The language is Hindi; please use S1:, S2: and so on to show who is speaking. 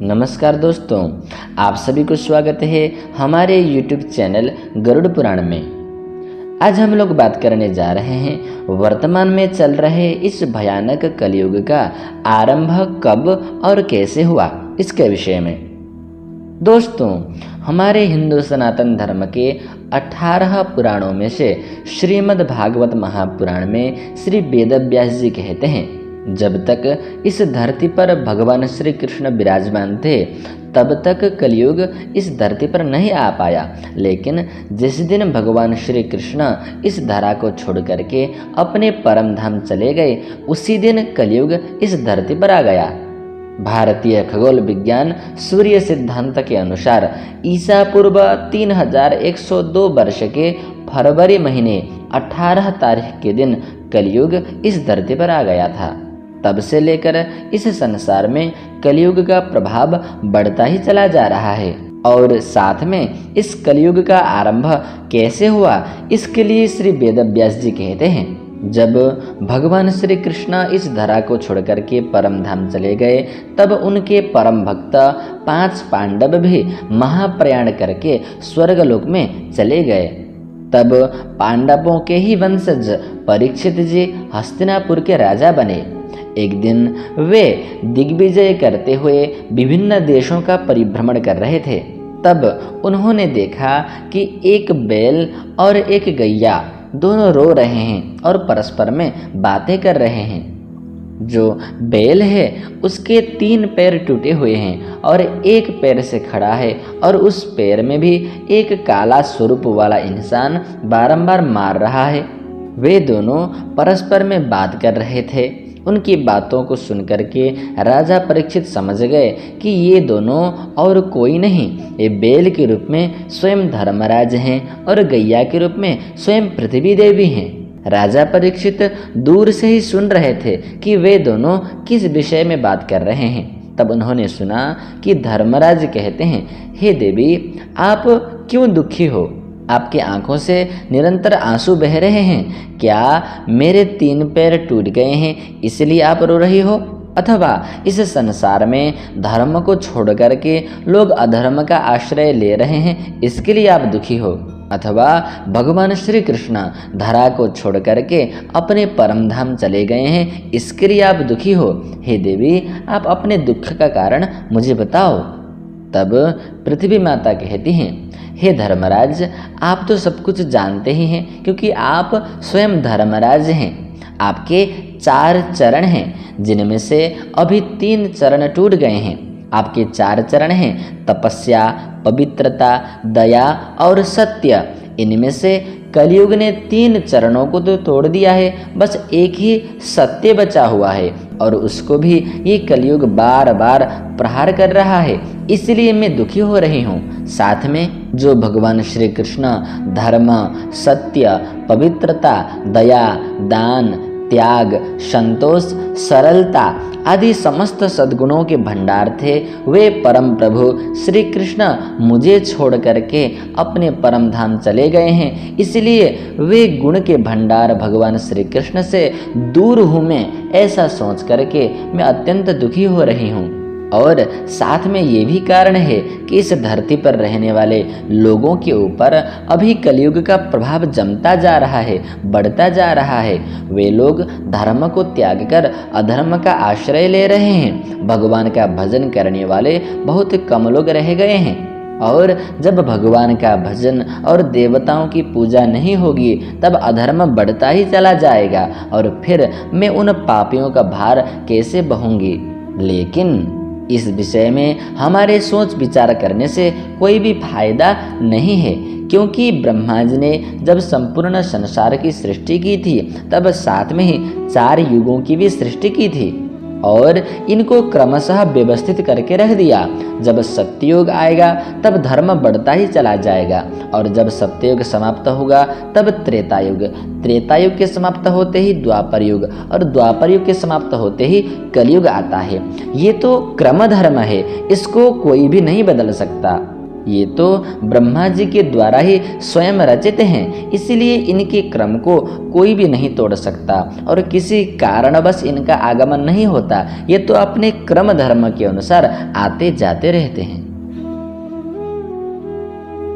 S1: नमस्कार दोस्तों, आप सभी को स्वागत है हमारे YouTube चैनल गरुड़ पुराण में। आज हम लोग बात करने जा रहे हैं वर्तमान में चल रहे इस भयानक कलयुग का आरंभ कब और कैसे हुआ इसके विषय में। दोस्तों, हमारे हिंदू सनातन धर्म के 18 पुराणों में से श्रीमद् भागवत महापुराण में श्री वेदव्यास जी कहते हैं, जब तक इस धरती पर भगवान श्री कृष्ण विराजमान थे तब तक कलयुग इस धरती पर नहीं आ पाया, लेकिन जिस दिन भगवान श्री कृष्ण इस धरा को छोड़ करके अपने परम धाम चले गए, उसी दिन कलयुग इस धरती पर आ गया। भारतीय खगोल विज्ञान सूर्य सिद्धांत के अनुसार ईसा पूर्व 3102 वर्ष के फरवरी महीने 18 तारीख के दिन कलयुग इस धरती पर आ गया था। तब से लेकर इस संसार में कलयुग का प्रभाव बढ़ता ही चला जा रहा है। और साथ में इस कलयुग का आरंभ कैसे हुआ, इसके लिए श्री वेदव्यास जी कहते हैं, जब भगवान श्री कृष्ण इस धरा को छोड़कर के परम धाम चले गए, तब उनके परम भक्त 5 पांडव भी महाप्रयाण करके स्वर्गलोक में चले गए। तब पांडवों के ही वंशज परीक्षित जी हस्तिनापुर के राजा बने। एक दिन वे दिग्विजय करते हुए विभिन्न देशों का परिभ्रमण कर रहे थे। तब उन्होंने देखा कि एक बैल और एक गैया दोनों रो रहे हैं और परस्पर में बातें कर रहे हैं। जो बैल है उसके 3 पैर टूटे हुए हैं और एक पैर से खड़ा है, और उस पैर में भी एक काला स्वरूप वाला इंसान बारंबार मार रहा है। वे दोनों परस्पर में बात कर रहे थे। उनकी बातों को सुनकर के राजा परीक्षित समझ गए कि ये दोनों और कोई नहीं, ये बैल के रूप में स्वयं धर्मराज हैं और गैया के रूप में स्वयं पृथ्वी देवी हैं। राजा परीक्षित दूर से ही सुन रहे थे कि वे दोनों किस विषय में बात कर रहे हैं। तब उन्होंने सुना कि धर्मराज कहते हैं, हे देवी, आप क्यों दुखी हो? आपकी आंखों से निरंतर आंसू बह रहे हैं। क्या मेरे 3 पैर टूट गए हैं इसलिए आप रो रही हो? अथवा इस संसार में धर्म को छोड़ करके लोग अधर्म का आश्रय ले रहे हैं इसके लिए आप दुखी हो? अथवा भगवान श्री कृष्ण धरा को छोड़ करके अपने परम धाम चले गए हैं इसके लिए आप दुखी हो? हे देवी, आप अपने दुख का कारण मुझे बताओ। तब पृथ्वी माता कहती हैं, हे धर्मराज, आप तो सब कुछ जानते ही हैं, क्योंकि आप स्वयं धर्मराज हैं। आपके 4 चरण हैं, जिनमें से अभी 3 चरण टूट गए हैं। आपके 4 चरण हैं तपस्या, पवित्रता, दया और सत्य। इनमें से कलयुग ने 3 चरणों को तो तोड़ दिया है, बस एक ही सत्य बचा हुआ है, और उसको भी ये कलयुग बार बार प्रहार कर रहा है, इसलिए मैं दुखी हो रही हूँ। साथ में जो भगवान श्री कृष्ण धर्म, सत्य, पवित्रता, दया, दान, त्याग, संतोष, सरलता आदि समस्त सद्गुणों के भंडार थे, वे परम प्रभु श्री कृष्ण मुझे छोड़ करके अपने परम धाम चले गए हैं, इसलिए वे गुण के भंडार भगवान श्री कृष्ण से दूर हूँ मैं, ऐसा सोच करके मैं अत्यंत दुखी हो रही हूँ। और साथ में ये भी कारण है कि इस धरती पर रहने वाले लोगों के ऊपर अभी कलयुग का प्रभाव जमता जा रहा है, बढ़ता जा रहा है। वे लोग धर्म को त्याग कर अधर्म का आश्रय ले रहे हैं। भगवान का भजन करने वाले बहुत कम लोग रह गए हैं। और जब भगवान का भजन और देवताओं की पूजा नहीं होगी, तब अधर्म बढ़ता ही चला जाएगा, और फिर मैं उन पापियों का भार कैसे बहूंगी। लेकिन इस विषय में हमारे सोच विचार करने से कोई भी फायदा नहीं है, क्योंकि ब्रह्मा जी ने जब संपूर्ण संसार की सृष्टि की थी, तब साथ में ही 4 युगों की भी सृष्टि की थी और इनको क्रमशः व्यवस्थित करके रख दिया। जब सत्ययुग आएगा तब धर्म बढ़ता ही चला जाएगा, और जब सत्ययुग समाप्त होगा तब त्रेतायुग, त्रेतायुग के समाप्त होते ही द्वापर युग, और द्वापर युग के समाप्त होते ही कलयुग आता है। ये तो क्रम धर्म है, इसको कोई भी नहीं बदल सकता। ये तो ब्रह्मा जी के द्वारा ही स्वयं रचित हैं, इसलिए इनके क्रम को कोई भी नहीं तोड़ सकता और किसी कारणवश इनका आगमन नहीं होता। ये तो अपने क्रम धर्म के अनुसार आते जाते रहते हैं।